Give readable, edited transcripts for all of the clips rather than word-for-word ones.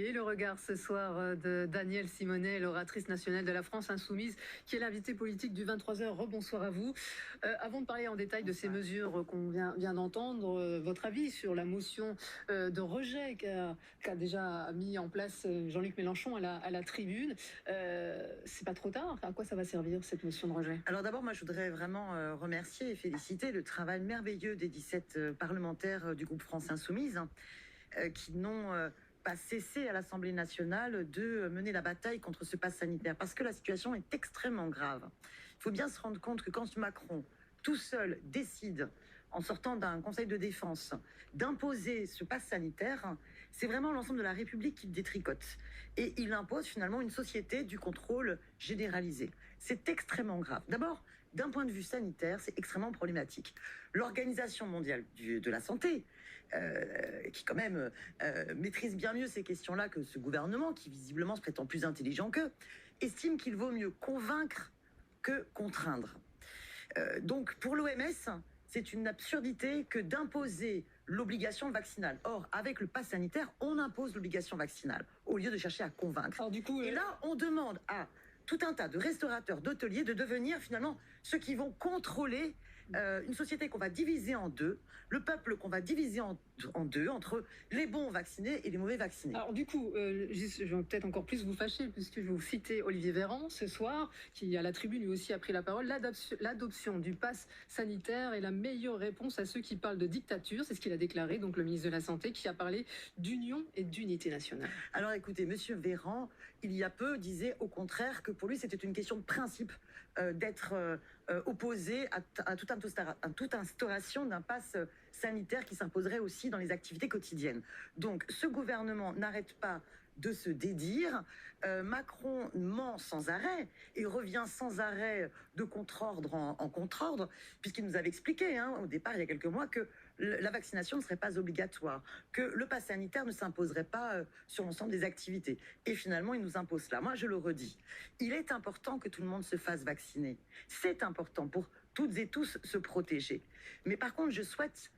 Et le regard ce soir de Danielle Simonet, l'oratrice nationale de la France Insoumise, qui est l'invitée politique du 23h. Rebonsoir à vous. Avant de parler en détail de ces mesures qu'on vient d'entendre, votre avis sur la motion de rejet qu'a déjà mis en place Jean-Luc Mélenchon à la tribune. C'est pas trop tard? À quoi ça va servir cette motion de rejet? Alors d'abord, moi je voudrais vraiment remercier et féliciter le travail merveilleux des 17 parlementaires du groupe France Insoumise qui n'ont pas cessé à l'Assemblée nationale de mener la bataille contre ce pass sanitaire, parce que la situation est extrêmement grave. Il faut bien se rendre compte que quand Macron, tout seul, décide, en sortant d'un conseil de défense, d'imposer ce pass sanitaire, c'est vraiment l'ensemble de la République qui le détricote. Et il impose finalement une société du contrôle généralisé. C'est extrêmement grave. D'abord, d'un point de vue sanitaire, c'est extrêmement problématique. L'Organisation mondiale de la santé, qui quand même maîtrise bien mieux ces questions-là que ce gouvernement, qui visiblement se prétend plus intelligent qu'eux, estime qu'il vaut mieux convaincre que contraindre. Donc pour l'OMS, c'est une absurdité que d'imposer l'obligation vaccinale. Or, avec le pass sanitaire, on impose l'obligation vaccinale, au lieu de chercher à convaincre. Alors, du coup, Et là, on demande à tout un tas de restaurateurs, d'hôteliers, de devenir finalement ceux qui vont contrôler une société qu'on va diviser en deux, le peuple qu'on va diviser en deux, entre les bons vaccinés et les mauvais vaccinés. Alors du coup, je vais peut-être encore plus vous fâcher, puisque je vais vous citer Olivier Véran ce soir, qui à la tribune lui aussi a pris la parole. L'adoption du pass sanitaire est la meilleure réponse à ceux qui parlent de dictature, c'est ce qu'il a déclaré, donc le ministre de la Santé, qui a parlé d'union et d'unité nationale. Alors écoutez, monsieur Véran, il y a peu, disait au contraire que pour lui c'était une question de principe d'être opposé à toute instauration d'un pass sanitaire qui s'imposerait aussi dans les activités quotidiennes. Donc ce gouvernement n'arrête pas de se dédire. Macron ment sans arrêt et revient sans arrêt de contre-ordre en contre-ordre, puisqu'il nous avait expliqué au départ, il y a quelques mois, que la vaccination ne serait pas obligatoire, que le pass sanitaire ne s'imposerait pas sur l'ensemble des activités. Et finalement, il nous impose cela. Moi, je le redis, il est important que tout le monde se fasse vacciner. C'est important pour toutes et tous se protéger. Mais par contre, je souhaite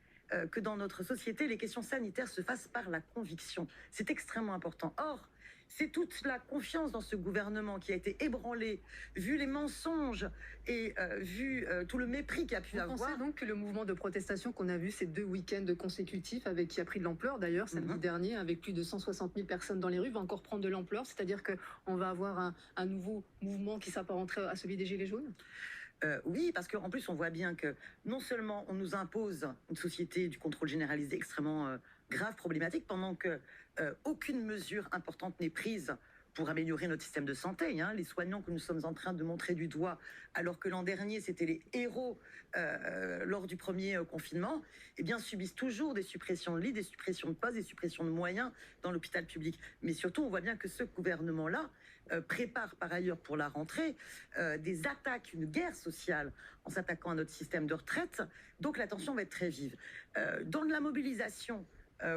que dans notre société, les questions sanitaires se fassent par la conviction. C'est extrêmement important. Or, c'est toute la confiance dans ce gouvernement qui a été ébranlée, vu les mensonges et vu tout le mépris qu'il a pu avoir. Vous pensez donc que le mouvement de protestation qu'on a vu ces 2 week-ends consécutifs, qui a pris de l'ampleur d'ailleurs samedi dernier, avec plus de 160 000 personnes dans les rues, va encore prendre de l'ampleur? C'est-à-dire qu'on va avoir un nouveau mouvement qui s'apparenterait à celui des Gilets jaunes? Oui, parce qu'en plus, on voit bien que non seulement on nous impose une société du contrôle généralisé extrêmement grave, problématique, pendant que aucune mesure importante n'est prise pour améliorer notre système de santé. Les soignants que nous sommes en train de montrer du doigt, alors que l'an dernier, c'était les héros lors du premier confinement, eh bien, subissent toujours des suppressions de lits, des suppressions de postes, des suppressions de moyens dans l'hôpital public. Mais surtout, on voit bien que ce gouvernement-là prépare par ailleurs pour la rentrée des attaques, une guerre sociale en s'attaquant à notre système de retraite. Donc la tension va être très vive. Dans la mobilisation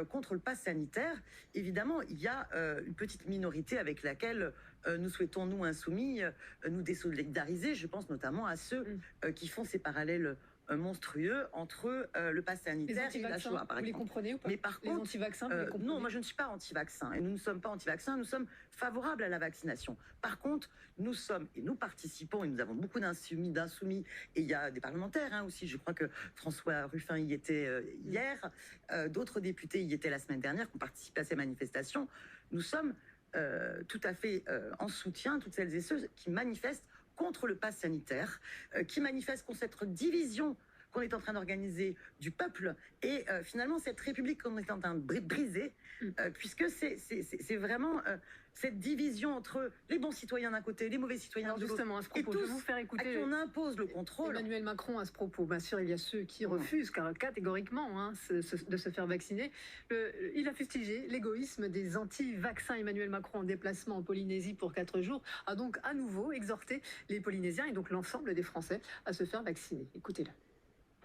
contre le pass sanitaire, évidemment, il y a une petite minorité avec laquelle nous souhaitons, nous, insoumis, nous désolidariser. Je pense notamment à ceux qui font ces parallèles monstrueux entre le pass sanitaire et la Shoah, par exemple. Vous les comprenez ou pas? Mais par contre, anti-vaccins, vous les comprenez? non, moi je ne suis pas anti-vaccin et nous ne sommes pas anti-vaccin, nous sommes favorables à la vaccination. Par contre, nous sommes et nous participons et nous avons beaucoup d'insoumis et il y a des parlementaires aussi. Je crois que François Ruffin y était hier, d'autres députés y étaient la semaine dernière, qui ont participé à ces manifestations. Nous sommes tout à fait en soutien, toutes celles et ceux qui manifestent contre le pass sanitaire, qui manifestent contre cette division qu'on est en train d'organiser du peuple et finalement cette république qu'on est en train de briser, puisque c'est vraiment cette division entre les bons citoyens d'un côté, les mauvais citoyens de l'autre. Justement, à ce propos, et tous je vais vous faire écouter. À qui on impose le contrôle. Emmanuel Macron, à ce propos, bien sûr, il y a ceux qui refusent catégoriquement de se faire vacciner. Il a fustigé l'égoïsme des anti-vaccins. Emmanuel Macron, en déplacement en Polynésie pour 4 jours, a donc à nouveau exhorté les Polynésiens et donc l'ensemble des Français à se faire vacciner. Écoutez-le.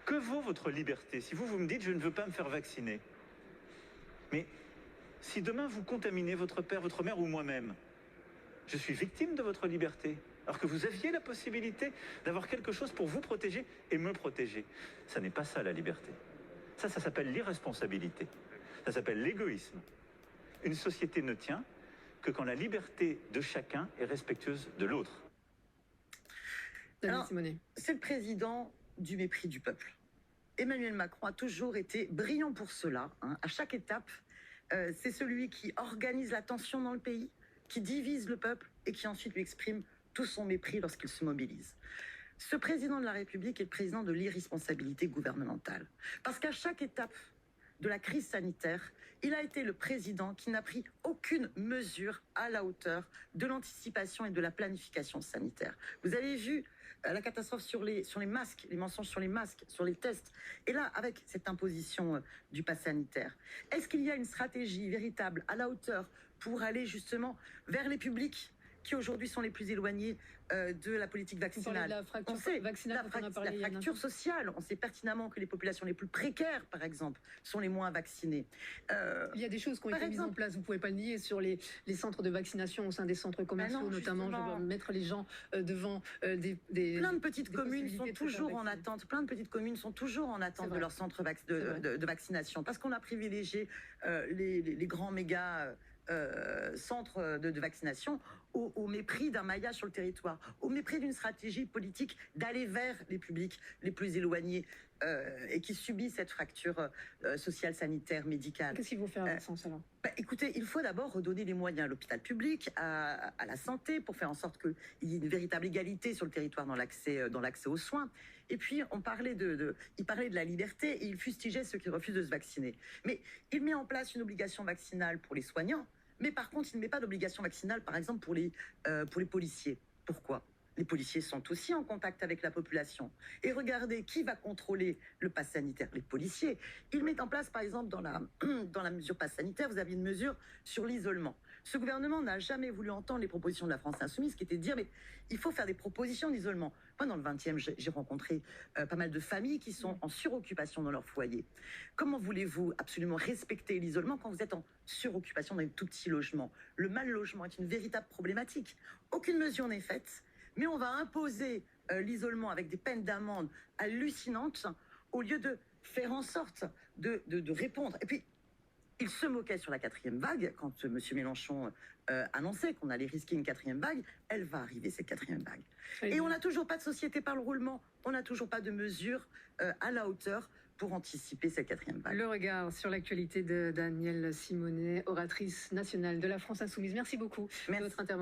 Que vaut votre liberté si vous me dites « je ne veux pas me faire vacciner » Mais si demain vous contaminez votre père, votre mère ou moi-même, je suis victime de votre liberté, alors que vous aviez la possibilité d'avoir quelque chose pour vous protéger et me protéger. Ça n'est pas ça la liberté. Ça s'appelle l'irresponsabilité. Ça s'appelle l'égoïsme. Une société ne tient que quand la liberté de chacun est respectueuse de l'autre. Daniel Simonet. C'est le président du mépris du peuple. Emmanuel Macron a toujours été brillant pour cela. À chaque étape, c'est celui qui organise la tension dans le pays, qui divise le peuple et qui ensuite lui exprime tout son mépris lorsqu'il se mobilise. Ce président de la République est le président de l'irresponsabilité gouvernementale. Parce qu'à chaque étape de la crise sanitaire, il a été le président qui n'a pris aucune mesure à la hauteur de l'anticipation et de la planification sanitaire. Vous avez vu la catastrophe sur les masques, les mensonges sur les masques, sur les tests. Et là, avec cette imposition du pass sanitaire, est-ce qu'il y a une stratégie véritable à la hauteur pour aller justement vers les publics qui aujourd'hui sont les plus éloignés de la politique vaccinale? La fracture On sait vaccinale, la fracture sociale. On sait pertinemment que les populations les plus précaires, par exemple, sont les moins vaccinées. Il y a des choses qui ont été mises en place, vous ne pouvez pas le nier, sur les centres de vaccination au sein des centres commerciaux, notamment. Je vais mettre les gens devant des plein de petites communes sont toujours en attente. Plein de petites communes sont toujours en attente de leur centre de vaccination parce qu'on a privilégié les grands méga centres de vaccination au mépris d'un maillage sur le territoire, au mépris d'une stratégie politique d'aller vers les publics les plus éloignés et qui subissent cette fracture sociale, sanitaire, médicale. Qu'est-ce qu'il faut faire dans ce sens alors? Écoutez, il faut d'abord redonner les moyens à l'hôpital public, à la santé, pour faire en sorte qu'il y ait une véritable égalité sur le territoire dans l'accès aux soins. Et puis, il parlait de la liberté et il fustigeait ceux qui refusent de se vacciner. Mais il met en place une obligation vaccinale pour les soignants, mais par contre, il ne met pas d'obligation vaccinale, par exemple, pour les policiers. Pourquoi ? Les policiers sont aussi en contact avec la population. Et regardez, qui va contrôler le pass sanitaire? Les policiers. Ils mettent en place, par exemple, dans la mesure pass sanitaire, vous aviez une mesure sur l'isolement. Ce gouvernement n'a jamais voulu entendre les propositions de la France Insoumise, qui étaient de dire, mais il faut faire des propositions d'isolement. Moi, dans le 20e, j'ai rencontré pas mal de familles qui sont en suroccupation dans leur foyer. Comment voulez-vous absolument respecter l'isolement quand vous êtes en suroccupation dans un tout petit logement? Le mal-logement est une véritable problématique. Aucune mesure n'est faite. Mais on va imposer l'isolement avec des peines d'amende hallucinantes au lieu de faire en sorte de répondre. Et puis, il se moquait sur la 4e vague quand M. Mélenchon annonçait qu'on allait risquer une 4e vague. Elle va arriver, cette 4e vague. Et on n'a toujours pas de société par le roulement. On n'a toujours pas de mesures à la hauteur pour anticiper cette 4e vague. Le regard sur l'actualité de Daniel Simonet, oratrice nationale de la France Insoumise. Merci beaucoup de votre intervention.